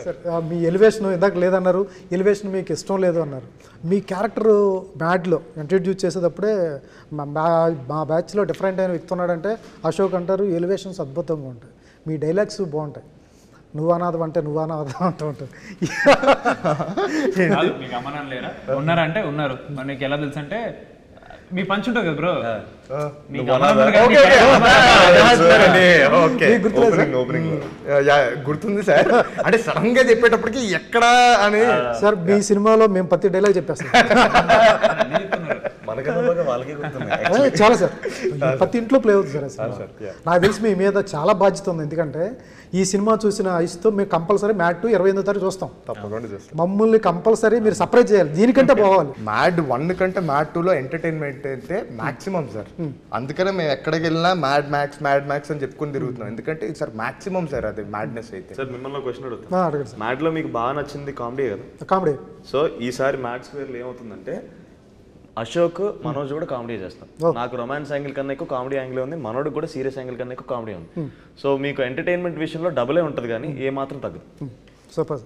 Sir మీ elevation ఇందాక లేదన్నారు, elevation మీకు ఇష్టం లేదు అన్నారు. మీ క్యారెక్టర్ మ్యాడ్లో ఇంట్రడ్యూస్ చేసేటప్పుడే మా బ్యాచ్లో డిఫరెంట్ అయిన వ్యక్తి ఉన్నాడంటే అశోక్ అంటారు. ఎలివేషన్స్ అద్భుతంగా ఉంటాయి, మీ డైలాగ్స్ బాగుంటాయి. నువ్వు అనాథం అంటే నువ్వు అనాథం అంటూ ఉంటారు. మీకు అమ్మనాన్న లేరా? ఉన్నారంటే ఉన్నారు. మరి నీకు ఎలా తెలుసు అంటే మీ పంచ్ ఉంటుంది కదా బ్రో, గుర్తుంది సార్. అంటే సడన్ గా చెప్పేటప్పటికి ఎక్కడా అని. సార్ మీ సినిమాలో మేము ప్రతి డైలాగ్ చెప్పేస్తాం. చాలా సార్, ప్రతి ఇంట్లో ప్లే అవుతుంది సార్. నాకు తెలిసి మీ మీద చాలా బాధ్యత ఉంది. ఎందుకంటే ఈ సినిమా చూసిన ఐస్తో మేము కంపల్సరీ మ్యాడ్ 2 28వ తారీఖు చూస్తాం. తప్పకుండా చూస్తాం. మమ్మల్ని కంపల్సరీ మీరు సర్ప్రైజ్ చేయాలి, దీనికంటే పోవాలి. మ్యాడ్ 1 కంటే మ్యాడ్ 2లో ఎంటర్టైన్మెంట్ అయితే మాక్సిమం సార్. అందుకనే మేము ఎక్కడికి వెళ్ళినా మ్యాడ్ మ్యాక్స్ అని చెప్పుకుని తిరుగుతున్నాం. ఎందుకంటే సార్ మాక్సిమం సార్ అది మ్యాడ్నెస్ అయితే. సార్ మిమ్మల్ని క్వశ్చన్ అడుగుతాను. మ్యాడ్ లో మీకు బాగా నచ్చింది కామెడీ కదా? కామెడీ. సో ఈసారి మ్యాడ్ స్క్వేర్లో ఏమవుతుందంటే అశోక్ మనోజ్ కూడా కామెడీ చేస్తాం. నాకు రొమాన్స్ యాంగిల్ కన్నా ఎక్కువ కామెడీ యాంగిల్ ఉంది, మనోడికి కూడా సీరియస్ యాంగిల్ కన్నా ఎక్కువ కామెడీ ఉంది. సో మీకు ఎంటర్టైన్మెంట్ విషయంలో డబులే ఉంటుంది కానీ ఏ మాత్రం తగ్గదు. సూపర్.